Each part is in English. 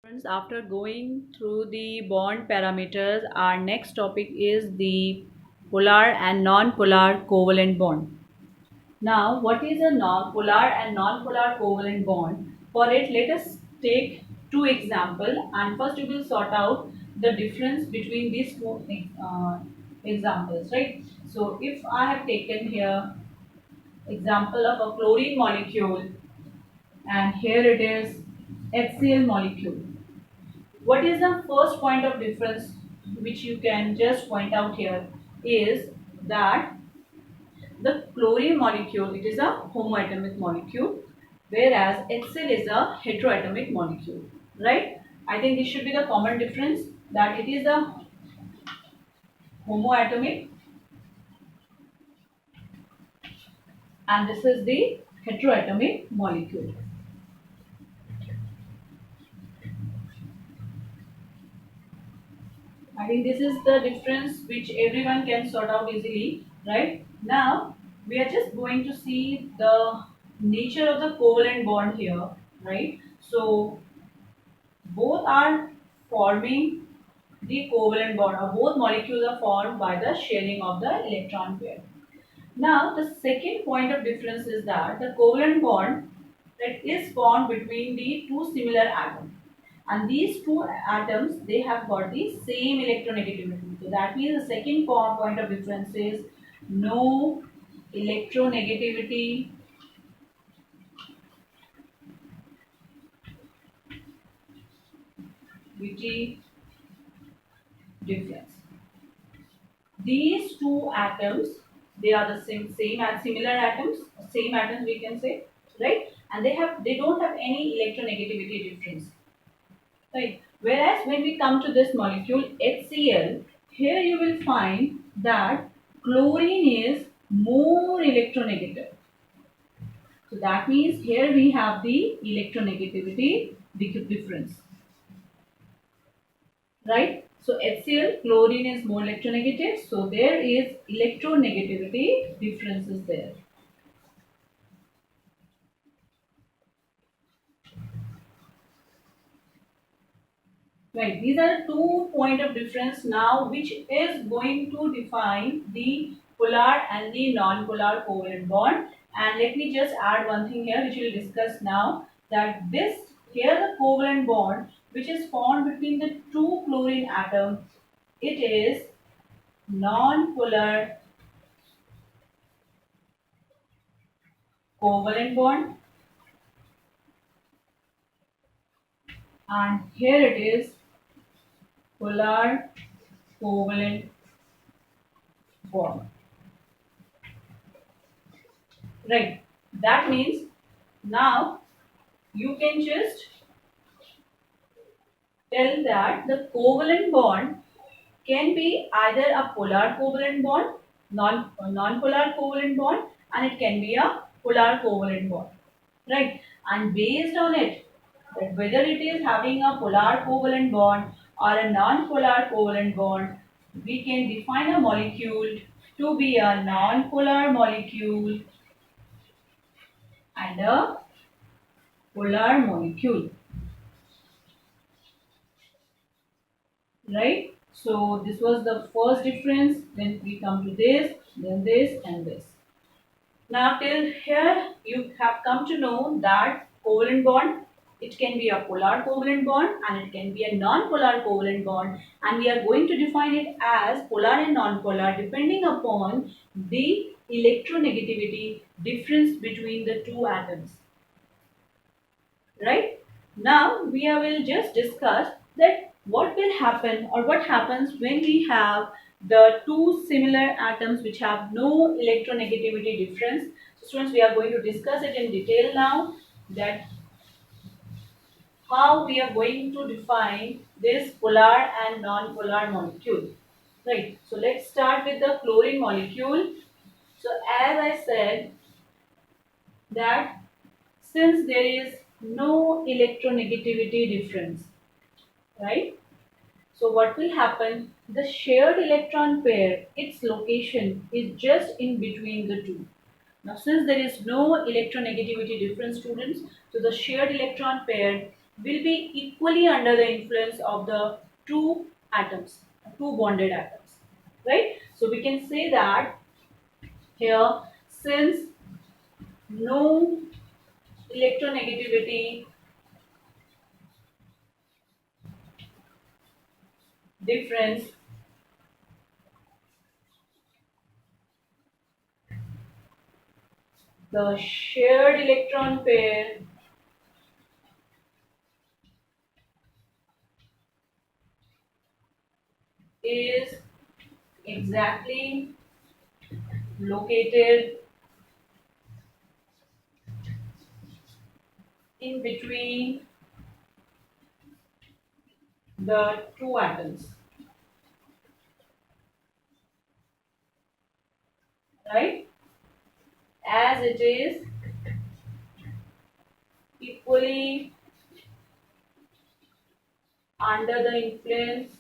Friends, after going through the bond parameters, our next topic is the polar and non-polar covalent bond. Now, what is a non-polar and non-polar covalent bond? For it, let us take two examples, and first we will sort out the difference between these two examples, right? So, if I have taken here example of a chlorine molecule, and here it is HCl molecule. What is the first point of difference which you can just point out here is that the chlorine molecule, it is a homoatomic molecule, whereas HCl is a heteroatomic molecule, right? I think this should be the common difference, that it is a homoatomic and this is the heteroatomic molecule. I think this is the difference which everyone can sort out easily, right? Now, we are just going to see the nature of the covalent bond here, right? So, both are forming the covalent bond, or both molecules are formed by the sharing of the electron pair. Now, the second point of difference is that the covalent bond that is formed between the two similar atoms. And these two atoms, they have got the same electronegativity. So that means the second point of difference is no electronegativity difference. These two atoms, they are the same as similar atoms, same atoms we can say, right? And they don't have any electronegativity difference, right? Whereas when we come to this molecule HCl, here you will find that chlorine is more electronegative. So that means here we have the electronegativity difference, right? So HCl, chlorine is more electronegative, so there is electronegativity differences there. Right, these are two point of difference now which is going to define the polar and the non-polar covalent bond. And let me just add one thing here which we'll discuss now, that this here the covalent bond which is formed between the two chlorine atoms, it is non-polar covalent bond, and here it is polar covalent bond. Right. That means now you can just tell that the covalent bond can be either a polar covalent bond, non-polar covalent bond, and it can be a polar covalent bond. Right. And based on it, that whether it is having a polar covalent bond or a non-polar covalent bond, we can define a molecule to be a non-polar molecule and a polar molecule, right? So this was the first difference. Then we come to this, then this and this. Now till here you have come to know that covalent bond, it can be a polar covalent bond and it can be a non-polar covalent bond, and we are going to define it as polar and non-polar depending upon the electronegativity difference between the two atoms, right? Now we will just discuss that what will happen or what happens when we have the two similar atoms which have no electronegativity difference. So students, we are going to discuss it in detail now, that how we are going to define this polar and non-polar molecule, right? So let's start with the chlorine molecule. So as I said that since there is no electronegativity difference, right? So what will happen? The shared electron pair, its location is just in between the two. Now since there is no electronegativity difference, students, so the shared electron pair will be equally under the influence of the two atoms, two bonded atoms, right? So we can say that here, since no electronegativity difference the shared electron pair is exactly located in between the two atoms, right? As it is equally under the influence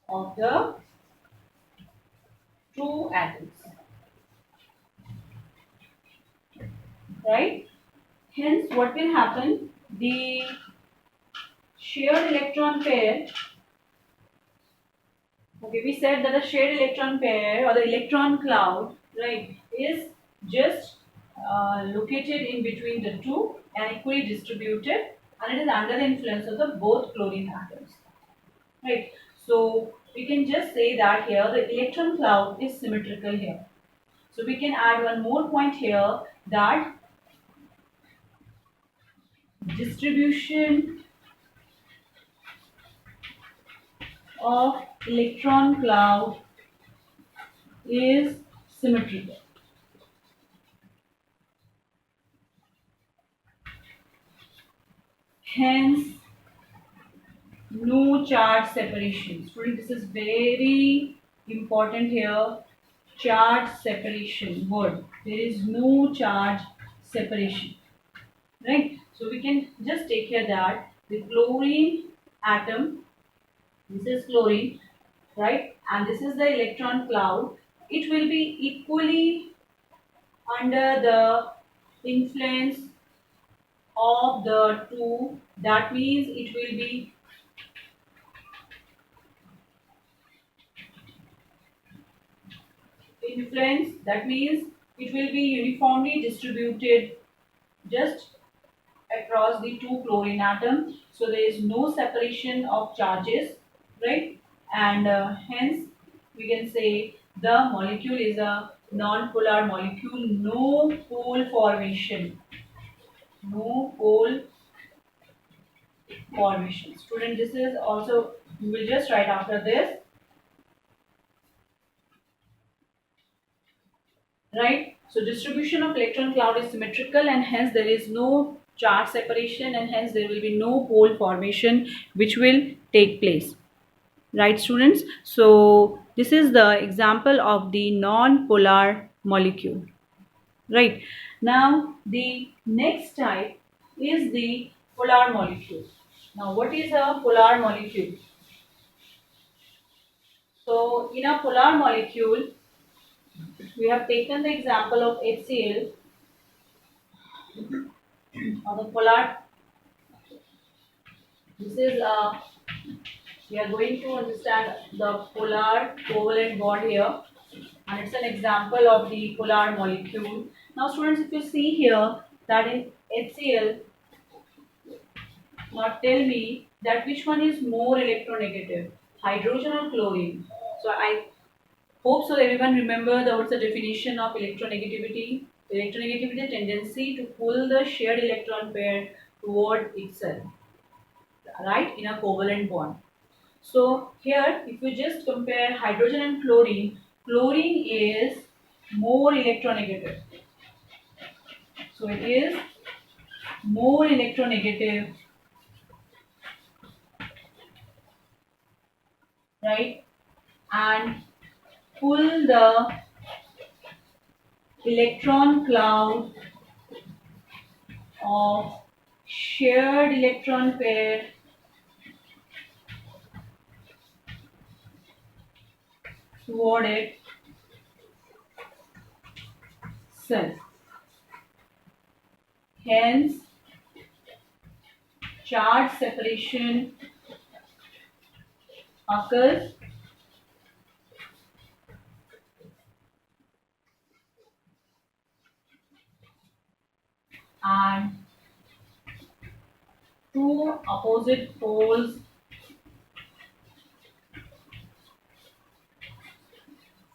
of the two atoms, right? Hence, what will happen? The shared electron pair, okay, we said that the shared electron pair or the electron cloud, right, is just located in between the two and equally distributed, and it is under the influence of the both chlorine atoms, right? So we can just say that here the electron cloud is symmetrical here. So we can add one more point here, that distribution of electron cloud is symmetrical. Hence, no charge separation. Student, this is very important here. Charge separation word. There is no charge separation. Right? So we can just take care that the chlorine atom, this is chlorine, right? And this is the electron cloud. It will be equally under the influence of the two. That means it will be influence, that means it will be uniformly distributed just across the two chlorine atoms, so there is no separation of charges, right? And hence we can say the molecule is a non-polar molecule, no pole formation, no pole formation. Student, this is also, we will just write after this, right? So distribution of electron cloud is symmetrical, and hence there is no charge separation, and hence there will be no pole formation which will take place, right students? So this is the example of the non-polar molecule, right? Now the next type is the polar molecule. Now what is a polar molecule? So in a polar molecule, we have taken the example of HCl, or the polar. This is we are going to understand the polar covalent bond here, and it's an example of the polar molecule. Now students, if you see here that in HCl, now tell me that which one is more electronegative, hydrogen or chlorine? So I hope so everyone remember what's the definition of electronegativity. Electronegativity is the tendency to pull the shared electron pair toward itself, right, in a covalent bond. So here, if you just compare hydrogen and chlorine, chlorine is more electronegative. So it is more electronegative, right? And pull the electron cloud of shared electron pair toward it cells. Hence, charge separation occurs and two opposite poles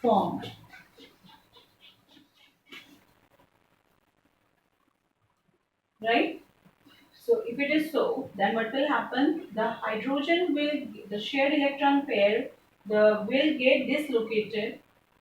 form. Right? So if it is so, then what will happen? The hydrogen will, the shared electron pair, will get dislocated,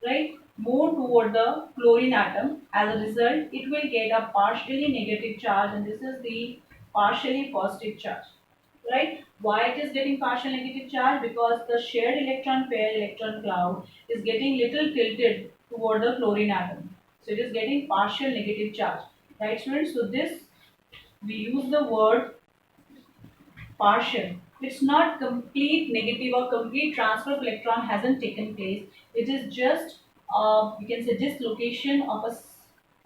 right? More toward the chlorine atom. As a result, it will get a partially negative charge, and this is the partially positive charge, right? Why it is getting partial negative charge? Because the shared electron pair electron cloud is getting little tilted toward the chlorine atom. So it is getting partial negative charge, right, students? So this we use the word partial. It's not complete negative or complete transfer of electron hasn't taken place. It is just you can say dislocation of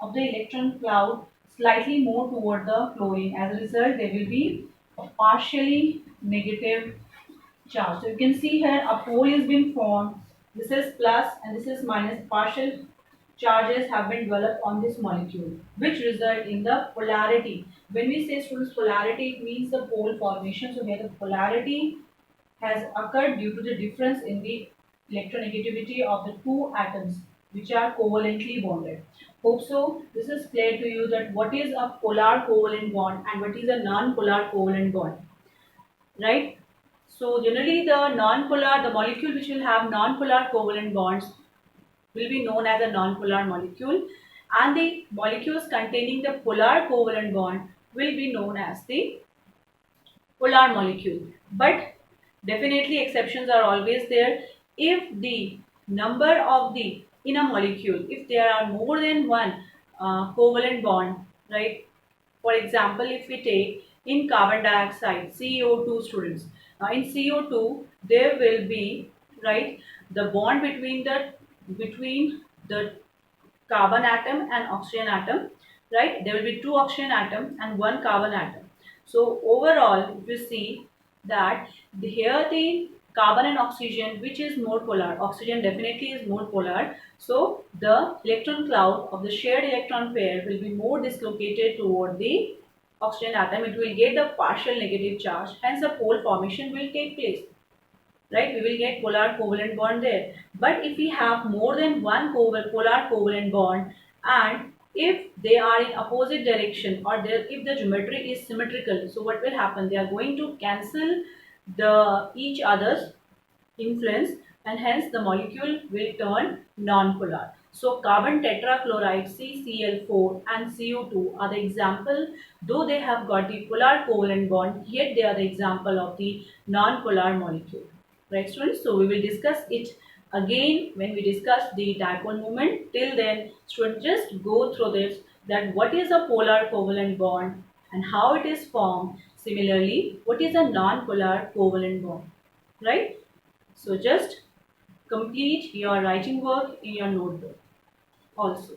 of the electron cloud slightly more toward the chlorine. As a result, there will be a partially negative charge. So you can see here a pole is being formed. This is plus and this is minus. Partial charges have been developed on this molecule, which result in the polarity. When we say, students, polarity, it means the pole formation. So here the polarity has occurred due to the difference in the electronegativity of the two atoms which are covalently bonded. Hope so this is clear to you that what is a polar covalent bond and what is a non-polar covalent bond, right? So generally the molecule which will have non-polar covalent bonds will be known as a non-polar molecule, and the molecules containing the polar covalent bond will be known as the polar molecule. But definitely exceptions are always there. If the number of the in a molecule, if there are more than one covalent bond, right? For example, if we take in carbon dioxide, CO2, students, in CO2 there will be, right, the bond between the carbon atom and oxygen atom, right? There will be two oxygen atom and one carbon atom. So overall, if you see that here the carbon and oxygen, which is more polar, oxygen definitely is more polar. So the electron cloud of the shared electron pair will be more dislocated toward the oxygen atom. It will get the partial negative charge, hence the pole formation will take place, right? We will get polar covalent bond there. But if we have more than one polar covalent bond, and if they are in opposite direction, or if the geometry is symmetrical, so what will happen? They are going to cancel the each other's influence, and hence the molecule will turn non-polar. So carbon tetrachloride, CCl4 and CO2 are the example. Though they have got the polar covalent bond, yet they are the example of the non-polar molecule. Right, students? So we will discuss it again when we discuss the dipole moment. Till then, students, just go through this, that what is a polar covalent bond and how it is formed. Similarly, what is a non-polar covalent bond, right? So just complete your writing work in your notebook also.